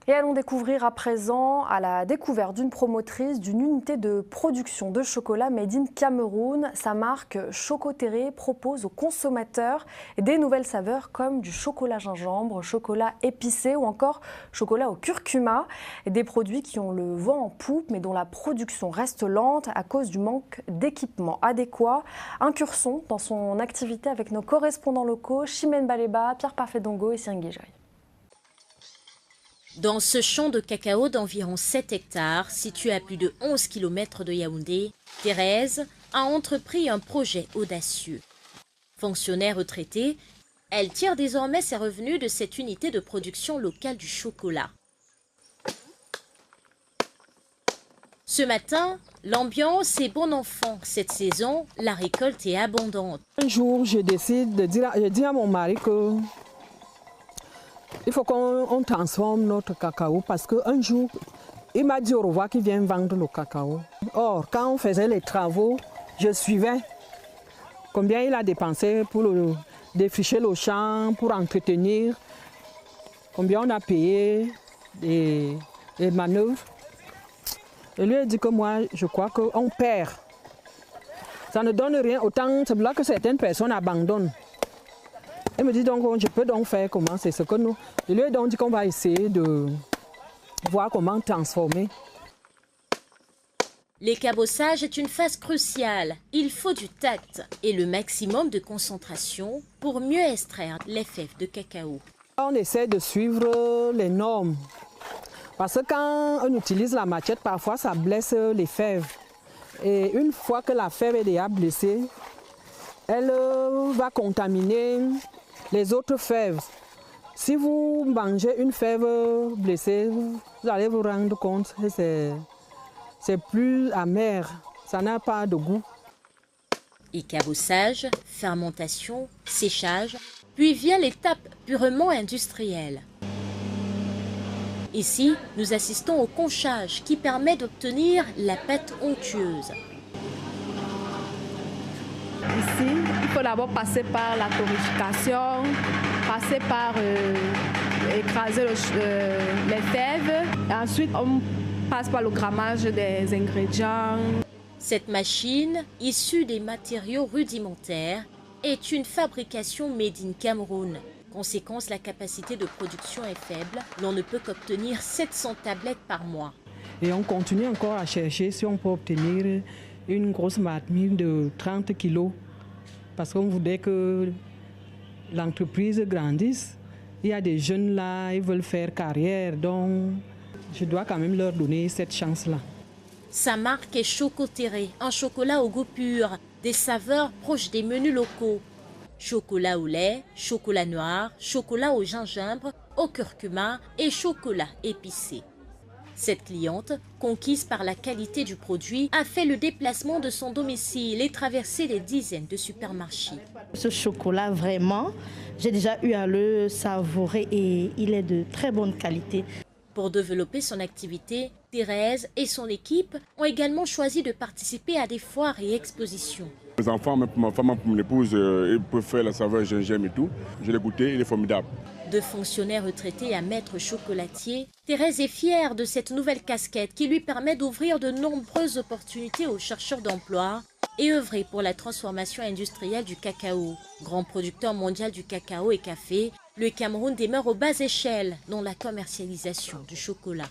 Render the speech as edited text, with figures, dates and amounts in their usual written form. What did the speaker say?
Et allons découvrir à présent, à la découverte d'une promotrice d'une unité de production de chocolat made in Cameroun. Sa marque Chocoterré propose aux consommateurs des nouvelles saveurs comme du chocolat gingembre, chocolat épicé ou encore chocolat au curcuma. Des produits qui ont le vent en poupe mais dont la production reste lente à cause du manque d'équipements adéquats. Incursion dans son activité avec nos correspondants locaux, Chimène Baleba, Pierre Parfait-Dongo et Cyril Guéjoy. Dans ce champ de cacao d'environ 7 hectares, situé à plus de 11 km de Yaoundé, Thérèse a entrepris un projet audacieux. Fonctionnaire retraitée, elle tire désormais ses revenus de cette unité de production locale du chocolat. Ce matin, l'ambiance est bon enfant. Cette saison, la récolte est abondante. Un jour, je dis à mon mari que il faut qu'on transforme notre cacao parce qu'un jour, il m'a dit au revoir qu'il vient vendre le cacao. Or, quand on faisait les travaux, je suivais combien il a dépensé pour défricher le champ, pour entretenir, combien on a payé des manœuvres. Et lui a dit que moi, je crois qu'on perd. Ça ne donne rien. Autant, c'est là que certaines personnes abandonnent. Elle me dit donc, je peux donc faire comment, c'est ce que nous... Je lui ai donc dit qu'on va essayer de voir comment transformer. L'écabossage est une phase cruciale. Il faut du tact et le maximum de concentration pour mieux extraire les fèves de cacao. On essaie de suivre les normes. Parce que quand on utilise la machette, parfois ça blesse les fèves. Et une fois que la fève est déjà blessée, elle va contaminer les autres fèves. Si vous mangez une fève blessée, vous allez vous rendre compte que c'est plus amer, ça n'a pas de goût. Écabossage, fermentation, séchage, puis vient l'étape purement industrielle. Ici, nous assistons au conchage qui permet d'obtenir la pâte onctueuse. Ici, il faut d'abord passer par la torréfication, passer par écraser les fèves. Et ensuite, on passe par le grammage des ingrédients. Cette machine, issue des matériaux rudimentaires, est une fabrication made in Cameroun. Conséquence, la capacité de production est faible. L'on ne peut qu'obtenir 700 tablettes par mois. Et on continue encore à chercher si on peut obtenir une grosse marmite de 30 kilos. Parce qu'on voudrait que l'entreprise grandisse. Il y a des jeunes là, ils veulent faire carrière. Donc, je dois quand même leur donner cette chance-là. Sa marque est Chocoterré, un chocolat au goût pur, des saveurs proches des menus locaux. Chocolat au lait, chocolat noir, chocolat au gingembre, au curcuma et chocolat épicé. Cette cliente, conquise par la qualité du produit, a fait le déplacement de son domicile et traversé des dizaines de supermarchés. Ce chocolat, vraiment, j'ai déjà eu à le savourer et il est de très bonne qualité. Pour développer son activité, Thérèse et son équipe ont également choisi de participer à des foires et expositions. Les enfants, même pour ma femme, pour mon épouse, ils peuvent faire la saveur gingembre et tout. Je l'ai goûté, il est formidable. De fonctionnaire retraité à maître chocolatier, Thérèse est fière de cette nouvelle casquette qui lui permet d'ouvrir de nombreuses opportunités aux chercheurs d'emploi et œuvrer pour la transformation industrielle du cacao. Grand producteur mondial du cacao et café, le Cameroun demeure aux bas échelles dans la commercialisation du chocolat.